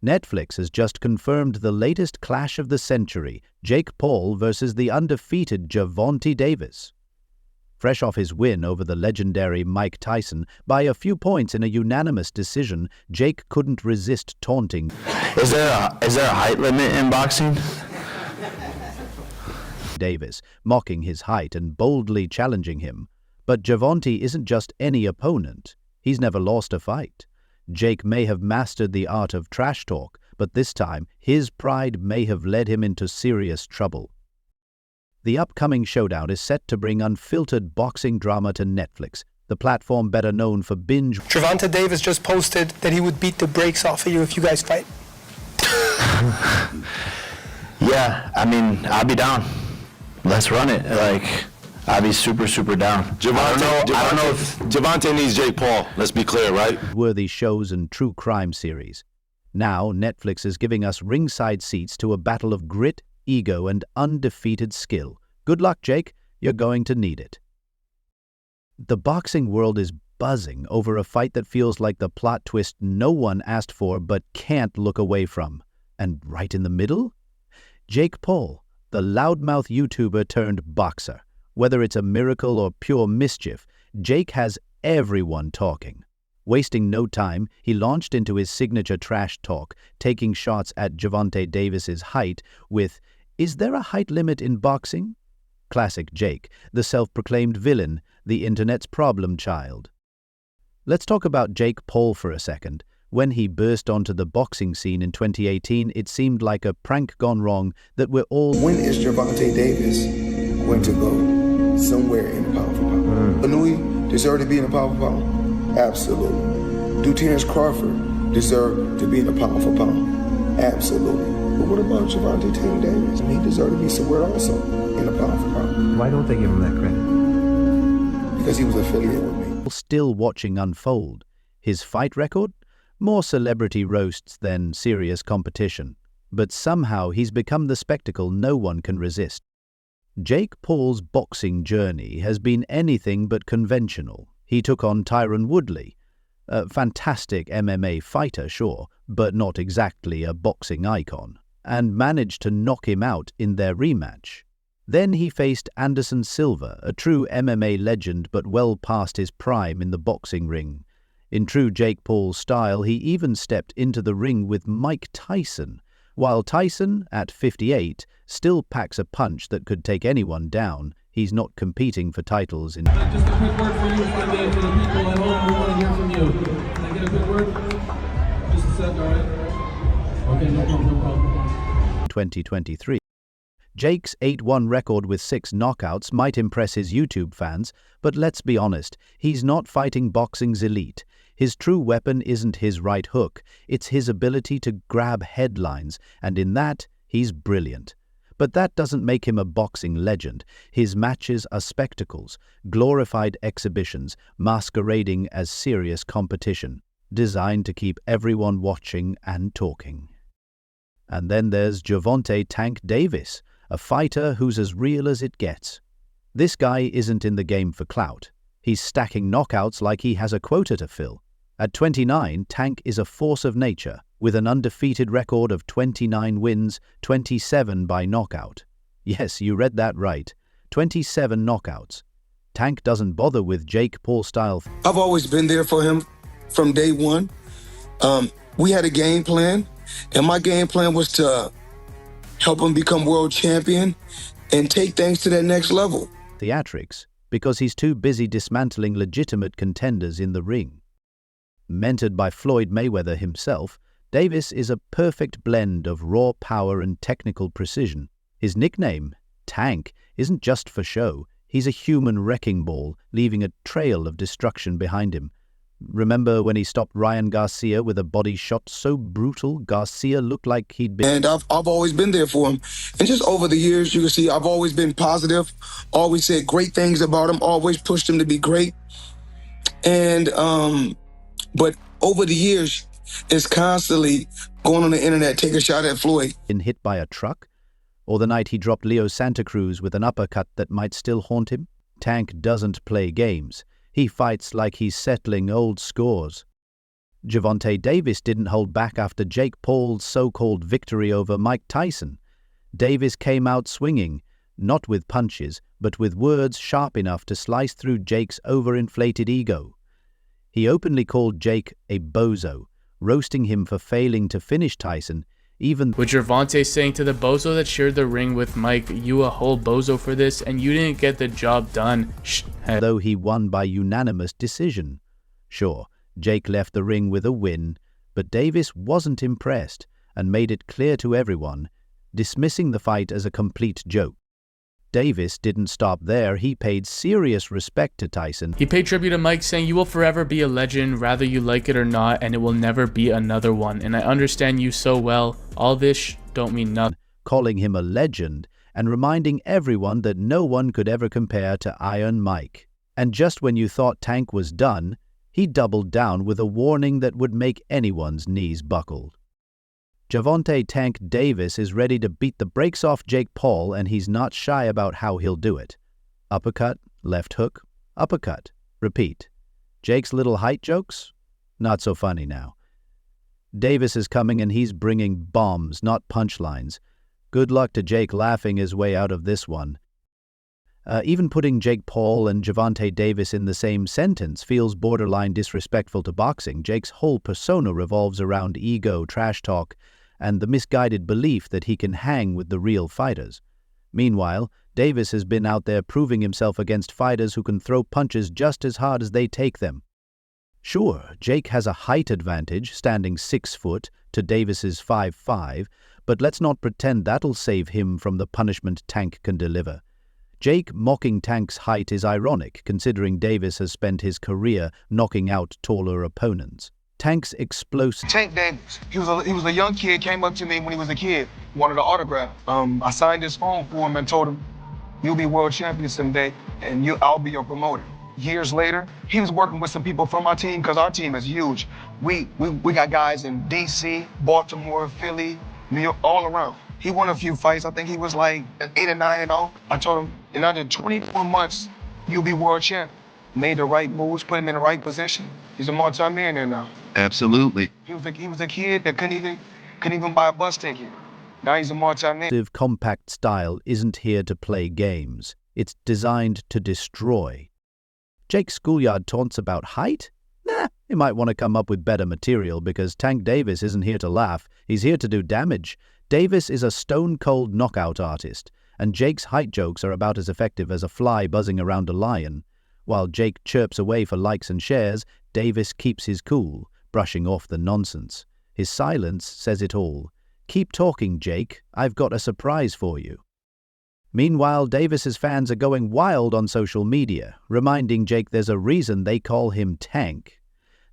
Netflix has just confirmed the latest clash of the century, Jake Paul versus the undefeated Gervonta Davis. Fresh off his win over the legendary Mike Tyson by a few points in a unanimous decision, Jake couldn't resist taunting. Is there a height limit in boxing? Davis, mocking his height and boldly challenging him. But Gervonta isn't just any opponent. He's never lost a fight. Jake may have mastered the art of trash talk, but this time his pride may have led him into serious trouble. The upcoming showdown is set to bring unfiltered boxing drama to Netflix, the platform better known for binge. Gervonta Davis just posted that he would beat the brakes off of you if you guys fight. Yeah, I mean, I'll be down. Let's run it. I'll be super down. I don't know if Gervonta needs Jake Paul. Let's be clear, right? Worthy shows and true crime series. Now Netflix is giving us ringside seats to a battle of grit, ego, and undefeated skill. Good luck, Jake. You're going to need it. The boxing world is buzzing over a fight that feels like the plot twist no one asked for but can't look away from. And right in the middle? Jake Paul, the loudmouth YouTuber turned boxer. Whether it's a miracle or pure mischief, Jake has everyone talking. Wasting no time, he launched into his signature trash talk, taking shots at Gervonta Davis's height with, "Is there a height limit in boxing?" Classic Jake, the self-proclaimed villain, the internet's problem child. Let's talk about Jake Paul for a second. When he burst onto the boxing scene in 2018, it seemed like a prank gone wrong that we're all... When is Gervonta Davis going to go somewhere in the pound for pound? Anui deserve to be in the pound for pound? Absolutely. Do Terrence Crawford deserve to be in the pound for pound? Absolutely. But what about Gervonta Tank Davis? He deserved to be somewhere also in the pound for pound. Why don't they give him that credit? Because he was affiliated with me. Still watching unfold. His fight record? More celebrity roasts than serious competition. But somehow he's become the spectacle no one can resist. Jake Paul's boxing journey has been anything but conventional. He took on Tyron Woodley, a fantastic MMA fighter, sure, but not exactly a boxing icon, and managed to knock him out in their rematch. Then he faced Anderson Silva, a true MMA legend but well past his prime in the boxing ring. In true Jake Paul style, he even stepped into the ring with Mike Tyson, while Tyson, at 58, still packs a punch that could take anyone down. He's not competing for titles in... Just a quick word for you, Monday, for the people at home. We want to hear from you. Can I get a quick word? Just a sec, all right? Okay, no problem. 2023. Jake's 8-1 record with 6 knockouts might impress his YouTube fans, but let's be honest, he's not fighting boxing's elite. His true weapon isn't his right hook, it's his ability to grab headlines, and in that, he's brilliant. But that doesn't make him a boxing legend. His matches are spectacles, glorified exhibitions, masquerading as serious competition, designed to keep everyone watching and talking. And then there's Gervonta Tank Davis, a fighter who's as real as it gets. This guy isn't in the game for clout. He's stacking knockouts like he has a quota to fill. At 29, Tank is a force of nature, with an undefeated record of 29 wins, 27 by knockout. Yes, you read that right. 27 knockouts. Tank doesn't bother with Jake Paul style. I've always been there for him from day one. We had a game plan, and my game plan was to help him become world champion and take things to that next level. Theatrics, because he's too busy dismantling legitimate contenders in the ring. Mentored by Floyd Mayweather himself, Davis is a perfect blend of raw power and technical precision. His nickname, Tank, isn't just for show. He's a human wrecking ball, leaving a trail of destruction behind him. Remember when he stopped Ryan Garcia with a body shot so brutal, Garcia looked like he'd been... And I've always been there for him. And just over the years, you can see I've always been positive, always said great things about him, always pushed him to be great. And, but over the years, it's constantly going on the internet, take a shot at Floyd. Been hit by a truck? Or the night he dropped Leo Santa Cruz with an uppercut that might still haunt him? Tank doesn't play games. He fights like he's settling old scores. Gervonta Davis didn't hold back after Jake Paul's so-called victory over Mike Tyson. Davis came out swinging, not with punches, but with words sharp enough to slice through Jake's overinflated ego. He openly called Jake a bozo, roasting him for failing to finish Tyson, even with Gervonta saying to the bozo that shared the ring with Mike, "You a whole bozo for this, and you didn't get the job done." though he won by unanimous decision. Sure, Jake left the ring with a win, but Davis wasn't impressed and made it clear to everyone, dismissing the fight as a complete joke. Davis didn't stop there. He paid serious respect to Tyson. He paid tribute to Mike, saying, "You will forever be a legend, whether you like it or not, and it will never be another one. And I understand you so well. All this don't mean nothing." Calling him a legend and reminding everyone that no one could ever compare to Iron Mike. And just when you thought Tank was done, he doubled down with a warning that would make anyone's knees buckle. Gervonta "Tank" Davis is ready to beat the brakes off Jake Paul, and he's not shy about how he'll do it. Uppercut, left hook, uppercut. Repeat. Jake's little height jokes? Not so funny now. Davis is coming and he's bringing bombs, not punchlines. Good luck to Jake laughing his way out of this one. Even putting Jake Paul and Gervonta Davis in the same sentence feels borderline disrespectful to boxing. Jake's whole persona revolves around ego, trash talk, and the misguided belief that he can hang with the real fighters. Meanwhile, Davis has been out there proving himself against fighters who can throw punches just as hard as they take them. Sure, Jake has a height advantage, standing 6 foot to Davis's 5'5", but let's not pretend that'll save him from the punishment Tank can deliver. Jake mocking Tank's height is ironic, considering Davis has spent his career knocking out taller opponents. Tank's explosive... Tank Davis, he was a young kid, came up to me when he was a kid, wanted an autograph. I signed his phone for him and told him, "You'll be world champion someday, and I'll be your promoter." Years later, he was working with some people from our team, because our team is huge. We got guys in DC, Baltimore, Philly, New York, all around. He won a few fights. I think he was like 8 or 9-0. I told him, in under 24 months, you'll be world champion. Made the right moves, put him in the right position. He's a multi-millionaire now. Absolutely. He was a kid that couldn't even buy a bus ticket. Now he's a multi-millionaire. Compact style isn't here to play games. It's designed to destroy. Jake's schoolyard taunts about height? Nah, he might want to come up with better material, because Tank Davis isn't here to laugh. He's here to do damage. Davis is a stone-cold knockout artist, and Jake's height jokes are about as effective as a fly buzzing around a lion. While Jake chirps away for likes and shares, Davis keeps his cool, brushing off the nonsense. His silence says it all. "Keep talking, Jake. I've got a surprise for you." Meanwhile, Davis's fans are going wild on social media, reminding Jake there's a reason they call him Tank.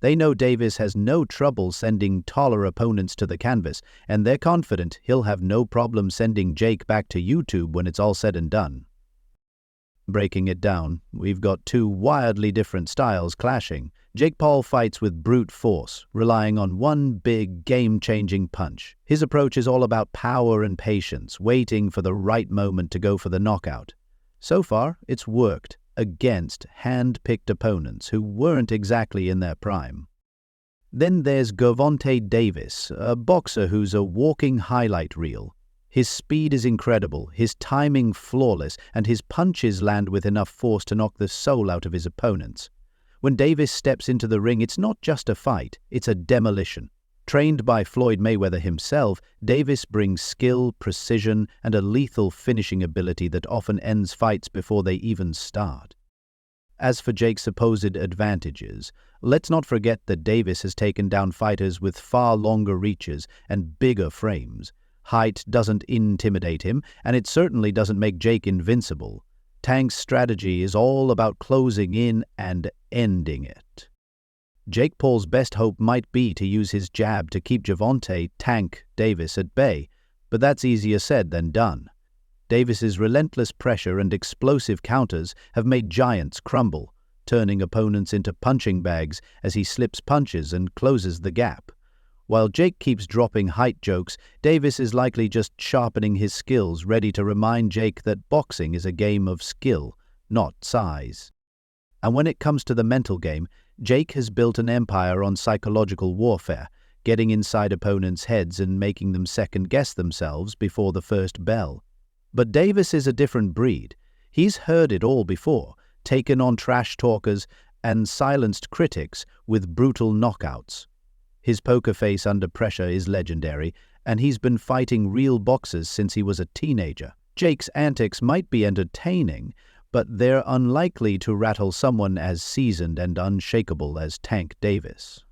They know Davis has no trouble sending taller opponents to the canvas, and they're confident he'll have no problem sending Jake back to YouTube when it's all said and done. Breaking it down, we've got two wildly different styles clashing. Jake Paul fights with brute force, relying on one big, game-changing punch. His approach is all about power and patience, waiting for the right moment to go for the knockout. So far, it's worked against hand-picked opponents who weren't exactly in their prime. Then there's Gervonta Davis, a boxer who's a walking highlight reel. His speed is incredible, his timing flawless, and his punches land with enough force to knock the soul out of his opponents. When Davis steps into the ring, it's not just a fight, it's a demolition. Trained by Floyd Mayweather himself, Davis brings skill, precision, and a lethal finishing ability that often ends fights before they even start. As for Jake's supposed advantages, let's not forget that Davis has taken down fighters with far longer reaches and bigger frames. Height doesn't intimidate him, and it certainly doesn't make Jake invincible. Tank's strategy is all about closing in and ending it. Jake Paul's best hope might be to use his jab to keep Gervonta "Tank" Davis at bay, but that's easier said than done. Davis's relentless pressure and explosive counters have made giants crumble, turning opponents into punching bags as he slips punches and closes the gap. While Jake keeps dropping height jokes, Davis is likely just sharpening his skills, ready to remind Jake that boxing is a game of skill, not size. And when it comes to the mental game, Jake has built an empire on psychological warfare, getting inside opponents' heads and making them second-guess themselves before the first bell. But Davis is a different breed. He's heard it all before, taken on trash talkers and silenced critics with brutal knockouts. His poker face under pressure is legendary, and he's been fighting real boxers since he was a teenager. Jake's antics might be entertaining, but they're unlikely to rattle someone as seasoned and unshakable as Tank Davis.